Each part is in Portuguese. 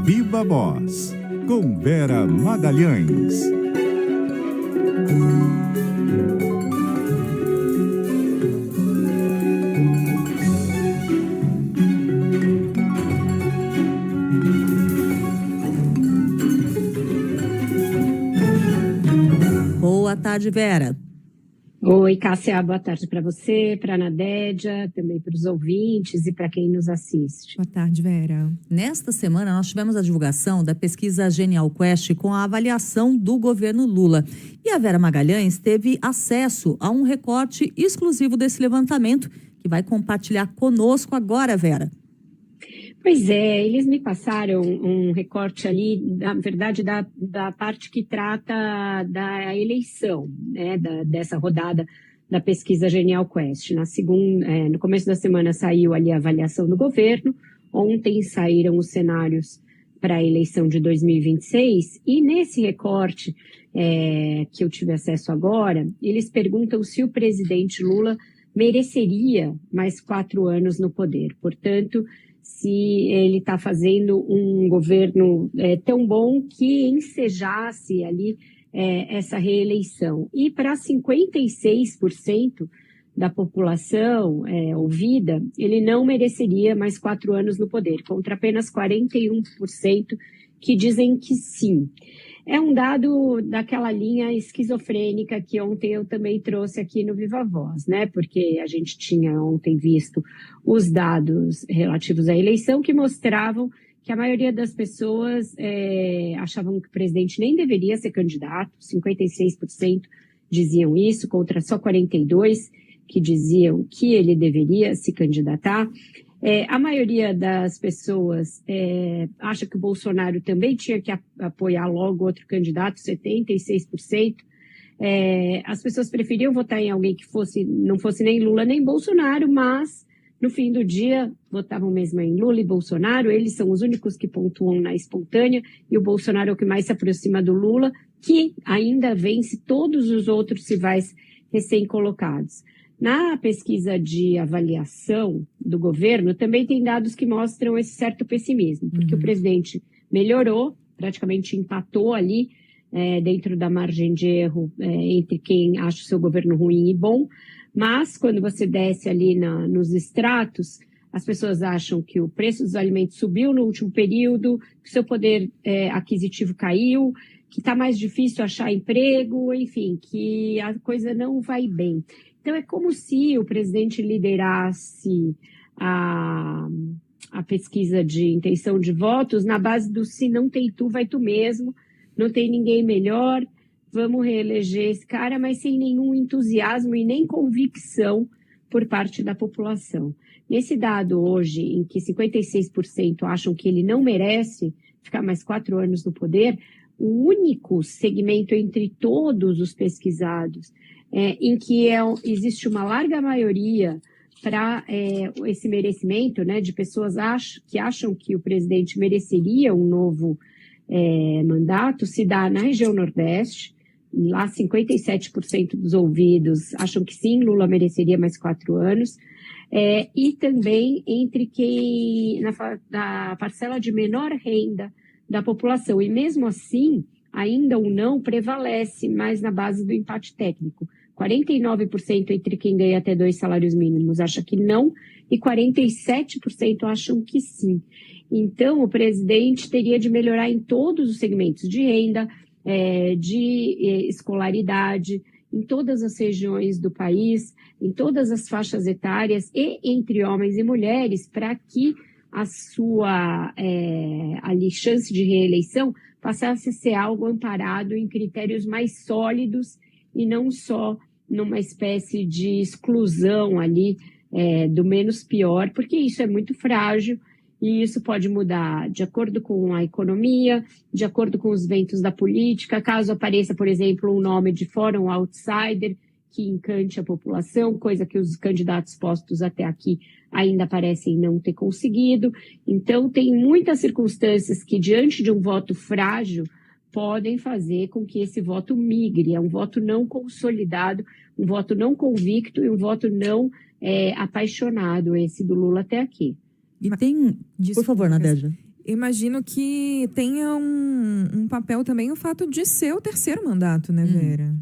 Viva Voz, com Vera Magalhães. Boa tarde, Vera. Oi, Cássia, boa tarde para você, para a Nadédia, também para os ouvintes e para quem nos assiste. Boa tarde, Vera. Nesta semana, nós tivemos a divulgação da pesquisa Genial Quest com a avaliação do governo Lula. E a Vera Magalhães teve acesso a um recorte exclusivo desse levantamento, que vai compartilhar conosco agora, Vera. Pois é, eles me passaram um recorte ali, na verdade, da parte que trata da eleição, né, dessa rodada da pesquisa Genial Quest. No começo da semana saiu ali a avaliação do governo, ontem saíram os cenários para a eleição de 2026, e nesse recorte que eu tive acesso agora, eles perguntam se o presidente Lula mereceria mais 4 anos no poder. Portanto, se ele está fazendo um governo tão bom que ensejasse ali essa reeleição. E para 56% da população ouvida, ele não mereceria mais 4 anos no poder, contra apenas 41% que dizem que sim. É um dado daquela linha esquizofrênica que ontem eu também trouxe aqui no Viva Voz, né? Porque a gente tinha ontem visto os dados relativos à eleição que mostravam que a maioria das pessoas achavam que o presidente nem deveria ser candidato, 56% diziam isso, contra só 42% que diziam que ele deveria se candidatar. A maioria das pessoas acha que o Bolsonaro também tinha que apoiar logo outro candidato, 76%. As pessoas preferiam votar em alguém que não fosse nem Lula nem Bolsonaro, mas no fim do dia votavam mesmo em Lula e Bolsonaro. Eles são os únicos que pontuam na espontânea e o Bolsonaro é o que mais se aproxima do Lula, que ainda vence todos os outros rivais recém-colocados. Na pesquisa de avaliação do governo, também tem dados que mostram esse certo pessimismo, porque o presidente melhorou, praticamente empatou ali dentro da margem de erro entre quem acha o seu governo ruim e bom, mas quando você desce ali nos extratos, as pessoas acham que o preço dos alimentos subiu no último período, que o seu poder aquisitivo caiu, que está mais difícil achar emprego, enfim, que a coisa não vai bem. Então, é como se o presidente liderasse a pesquisa de intenção de votos na base do se não tem tu, vai tu mesmo, não tem ninguém melhor, vamos reeleger esse cara, mas sem nenhum entusiasmo e nem convicção por parte da população. Nesse dado hoje, em que 56% acham que ele não merece ficar mais 4 anos no poder, o único segmento entre todos os pesquisados em que existe uma larga maioria para esse merecimento, né, de pessoas que acham que o presidente mereceria um novo mandato, se dá na região Nordeste. Lá 57% dos ouvidos acham que sim, Lula mereceria mais 4 anos. E também entre quem, na parcela de menor renda da população. E mesmo assim, ainda o não prevalece mais na base do empate técnico. 49% entre quem ganha até 2 salários mínimos acha que não e 47% acham que sim. Então, o presidente teria de melhorar em todos os segmentos de renda, de escolaridade, em todas as regiões do país, em todas as faixas etárias e entre homens e mulheres, para que a sua chance de reeleição passasse a ser algo amparado em critérios mais sólidos e não só numa espécie de exclusão ali do menos pior, porque isso é muito frágil e isso pode mudar de acordo com a economia, de acordo com os ventos da política, caso apareça, por exemplo, um nome de fora, um outsider, que encante a população, coisa que os candidatos postos até aqui ainda parecem não ter conseguido. Então, tem muitas circunstâncias que, diante de um voto frágil, podem fazer com que esse voto migre. É um voto não consolidado, um voto não convicto e um voto não apaixonado, esse do Lula até aqui. E tem... Por favor, Nadégia. Imagino que tenha um papel também o fato de ser o terceiro mandato, né, Vera?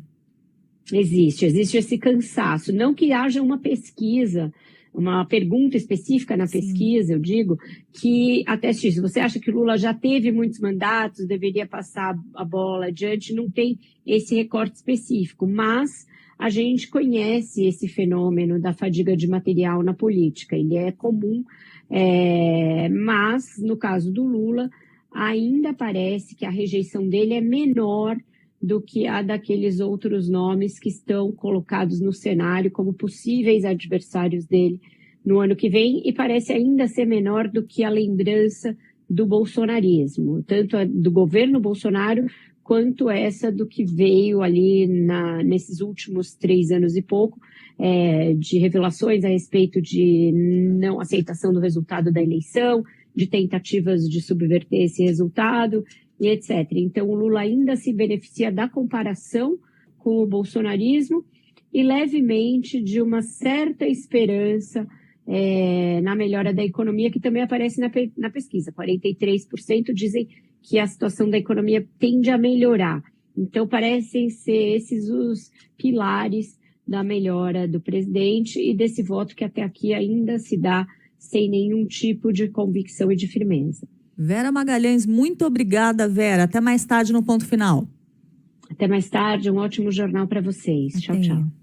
Existe esse cansaço. Não que haja uma pesquisa, uma pergunta específica na pesquisa, eu digo, que ateste isso. Você acha que o Lula já teve muitos mandatos, deveria passar a bola adiante? Não tem esse recorte específico, mas a gente conhece esse fenômeno da fadiga de material na política. Ele é comum, mas no caso do Lula, ainda parece que a rejeição dele é menor do que a daqueles outros nomes que estão colocados no cenário como possíveis adversários dele no ano que vem, e parece ainda ser menor do que a lembrança do bolsonarismo, tanto a do governo Bolsonaro, quanto essa do que veio ali nesses últimos 3 anos e pouco, de revelações a respeito de não aceitação do resultado da eleição, de tentativas de subverter esse resultado, e etc. Então, o Lula ainda se beneficia da comparação com o bolsonarismo e levemente de uma certa esperança na melhora da economia, que também aparece na pesquisa. 43% dizem que a situação da economia tende a melhorar. Então, parecem ser esses os pilares da melhora do presidente e desse voto que até aqui ainda se dá sem nenhum tipo de convicção e de firmeza. Vera Magalhães, muito obrigada, Vera. Até mais tarde no Ponto Final. Até mais tarde, um ótimo jornal para vocês. Tchau, tchau.